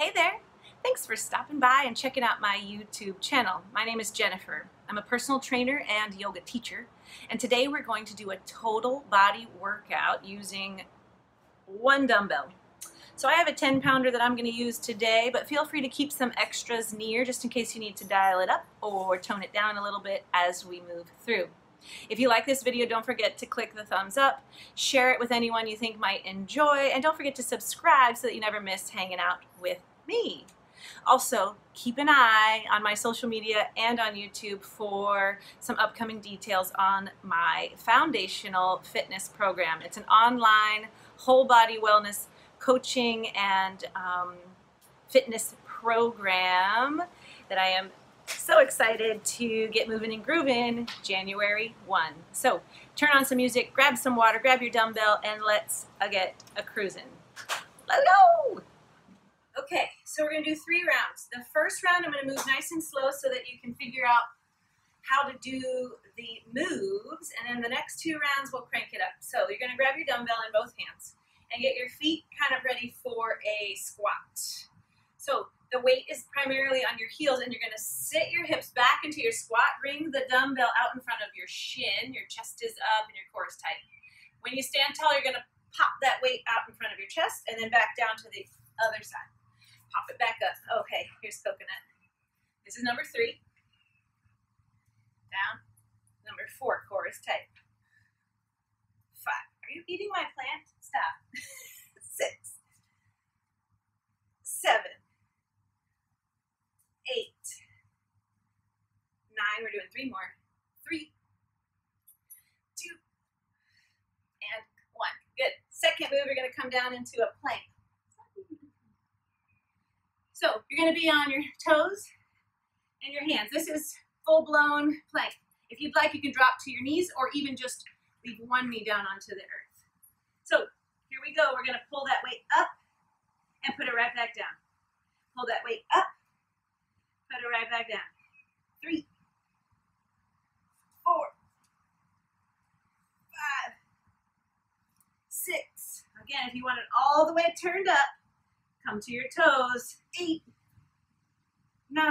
Hey there! Thanks for stopping by and checking out my YouTube channel. My name is Jennifer. I'm a personal trainer and yoga teacher, and today we're going to do a total body workout using one dumbbell. So I have a 10-pounder that I'm going to use today, but feel free to keep some extras near just in case you need to dial it up or tone it down a little bit as we move through. If you like this video, don't forget to click the thumbs up, share it with anyone you think might enjoy, and don't forget to subscribe so that you never miss hanging out with me. Also, keep an eye on my social media and on YouTube for some upcoming details on my foundational fitness program. It's an online whole body wellness coaching and fitness program that I am so excited to get moving and grooving January 1. So turn on some music, grab some water, grab your dumbbell, and let's get a cruising. Let's go! Okay, so we're going to do 3 rounds. The first round I'm going to move nice and slow so that you can figure out how to do the moves, and then the next 2 rounds we'll crank it up. So you're going to grab your dumbbell in both hands and get your feet kind of ready for a squat. So the weight is primarily on your heels, and you're going to sit your hips back into your squat. Bring the dumbbell out in front of your shin. Your chest is up and your core is tight. When you stand tall, you're going to pop that weight out in front of your chest and then back down to the other side. Pop it back up. Okay, here's coconut. This is number 3. Down. Number 4, core is tight. 5. Are you eating my plant? Stop. 6. 7. 8. 9. We're doing 3 more. 3. 2. And 1. Good. Second move, we're going to come down into a plank. So you're going to be on your toes and your hands. This is full-blown plank. If you'd like, you can drop to your knees or even just leave one knee down onto the earth. So here we go. We're going to pull that weight up and put it right back down. Pull that weight up, put it right back down. 3, 4, 5, 6. Again, if you want it all the way turned up, come to your toes. 8, 9,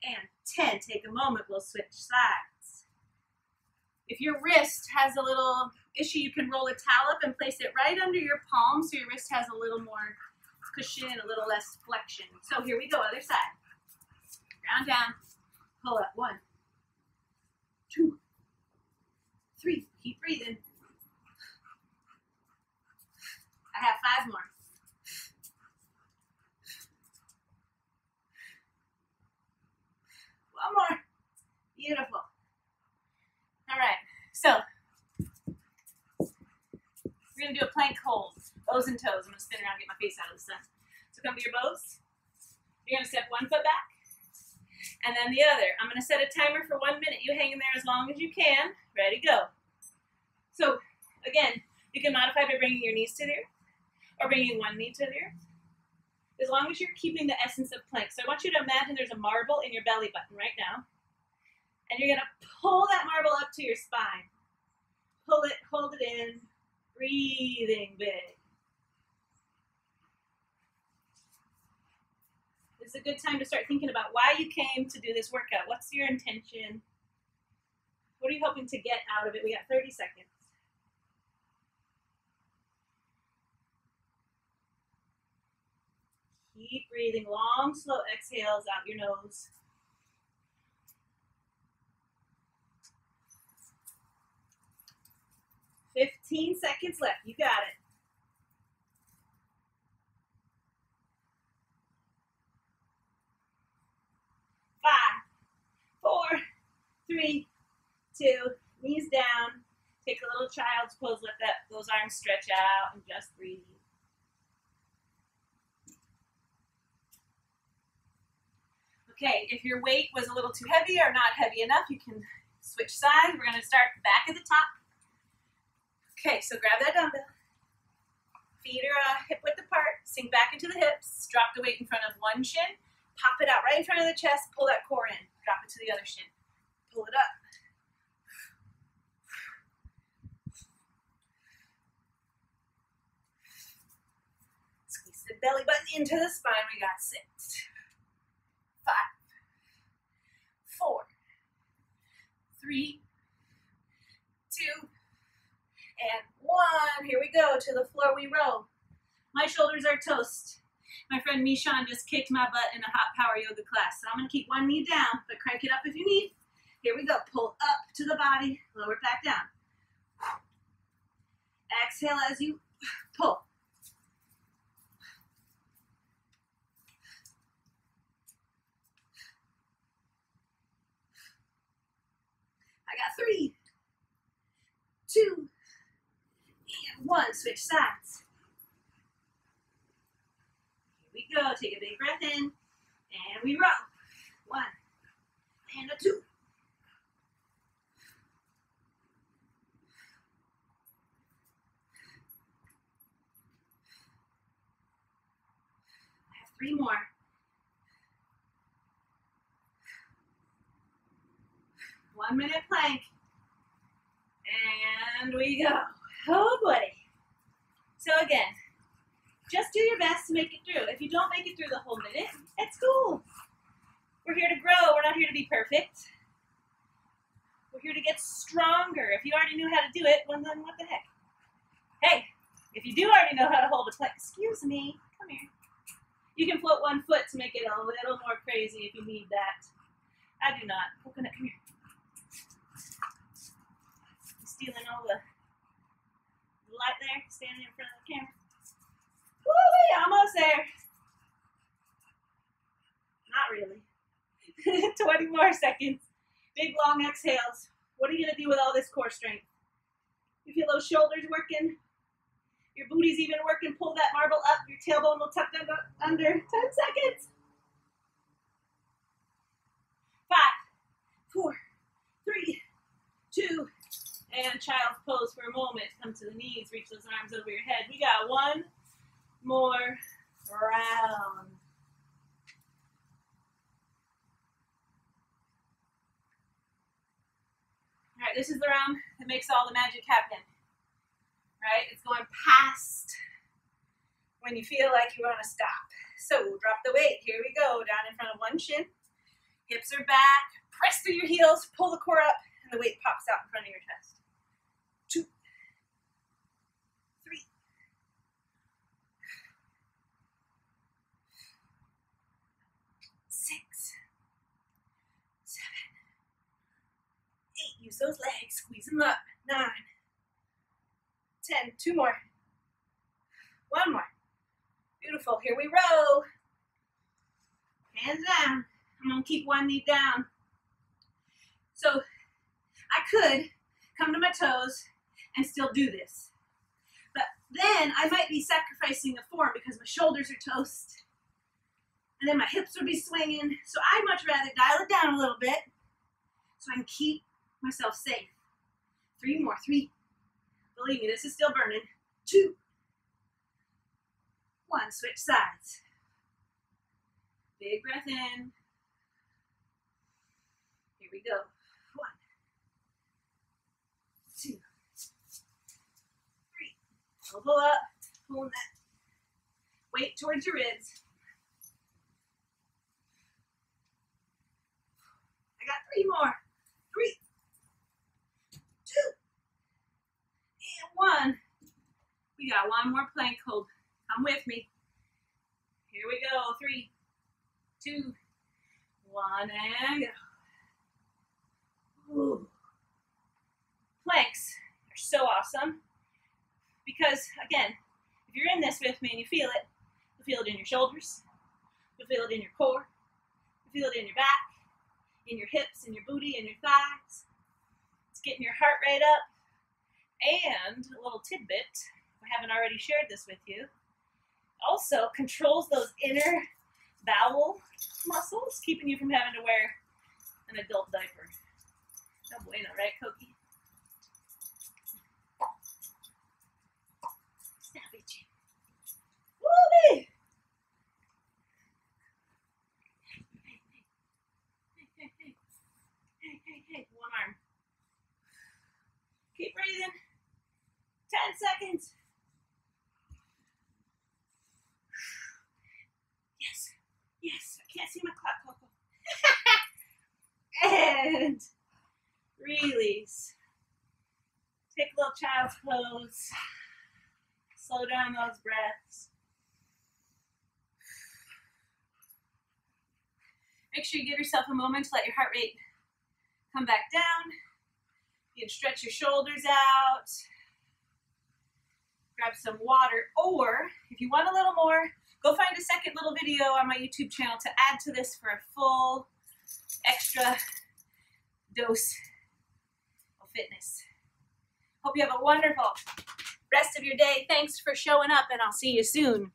and 10. Take a moment. We'll switch sides. If your wrist has a little issue, you can roll a towel up and place it right under your palm so your wrist has a little more cushion, a little less flexion. So here we go, other side. Ground down. Pull up. 1, 2, 3. Keep breathing. I have 5 more. One more. Beautiful. All right. So we're going to do a plank hold. Bows and toes. I'm going to spin around and get my face out of the sun. So come to your bows. You're going to step 1 foot back and then the other. I'm going to set a timer for 1 minute. You hang in there as long as you can. Ready, go. So again, you can modify by bringing your knees to the earth or bringing one knee to the earth, as long as you're keeping the essence of plank. So I want you to imagine there's a marble in your belly button right now. And you're going to pull that marble up to your spine. Pull it, hold it in, breathing big. This is a good time to start thinking about why you came to do this workout. What's your intention? What are you hoping to get out of it? We got 30 seconds. Keep breathing, long, slow exhales out your nose. "15 seconds left. You got it. 5, 4, 3, 2. Knees down. Take a little child's pose. Let those arms stretch out and just breathe. Okay, if your weight was a little too heavy or not heavy enough, you can switch sides. We're going to start back at the top. Okay, so grab that dumbbell. Feet are hip width apart. Sink back into the hips. Drop the weight in front of one shin. Pop it out right in front of the chest. Pull that core in. Drop it to the other shin. Pull it up. Squeeze. the belly button into the spine. We got 6, 5, 4, 3, 2, and 1. Here we go. To the floor we roll. My shoulders are toast. My friend Mishan just kicked my butt in a hot power yoga class. So I'm going to keep one knee down, but crank it up if you need. Here we go. Pull up to the body, lower it back down. Exhale as you pull. I got 3, 2, and 1. Switch sides. Here we go. Take a big breath in, and we roll. 1, and a 2. I have 3 more. 1 minute plank. And we go. Oh, buddy. So again, just do your best to make it through. If you don't make it through the whole minute, it's cool. We're here to grow. We're not here to be perfect. We're here to get stronger. If you already knew how to do it, well, then what the heck? Hey, if you do already know how to hold a plank, excuse me, come here. You can float 1 foot to make it a little more crazy if you need that. I do not. Coconut, come here. Stealing all the light there, standing in front of the camera. Woo, almost there. Not really. 20 more seconds. Big long exhales. What are you gonna do with all this core strength? You feel those shoulders working? Your booty's even working. Pull that marble up. Your tailbone will tuck under. 10 seconds. 5, 4, 3, 2, and child's pose for a moment. Come to the knees, reach those arms over your head. We got 1 more round. All right, this is the round that makes all the magic happen. Right? It's going past when you feel like you want to stop. So drop the weight. Here we go. Down in front of one shin. Hips are back. Press through your heels. Pull the core up, and the weight pops out in front of your chest. 2, 3, 6, 7, 8. Use those legs. Squeeze them up. 9, 10. 2 more. 1 more. Beautiful. Here we roll. Hands down. I'm going to keep 1 knee down. So I could come to my toes and still do this. But then I might be sacrificing the form because my shoulders are toast. And then my hips would be swinging. So I'd much rather dial it down a little bit so I can keep myself safe. 3 more. 3. Believe me, this is still burning. 2, 1. Switch sides. Big breath in. Here we go. 1, 2, 3. Elbow up. Pulling that weight towards your ribs. I got 3 more. 3, 2, and 1. We got 1 more plank hold. Come with me. Here we go. 3, 2, 1, and go. Ooh. Planks are so awesome because, again, if you're in this with me and you feel it, you'll feel it in your shoulders, you'll feel it in your core, you'll feel it in your back, in your hips, in your booty, in your thighs. It's getting your heart rate up. And a little tidbit, if I haven't already shared this with you, also controls those inner bowel muscles, keeping you from having to wear an adult diaper. No bueno, right, Koki? Stop it, you. Woo-wee! Hey. 1 arm. Keep breathing. 10 seconds. see my clock, Coco. And release. Take a little child's pose. Slow down those breaths. Make sure you give yourself a moment to let your heart rate come back down. You can stretch your shoulders out. Grab some water, or if you want a little more, go find a second little video on my YouTube channel to add to this for a full extra dose of fitness. Hope you have a wonderful rest of your day. Thanks for showing up, and I'll see you soon.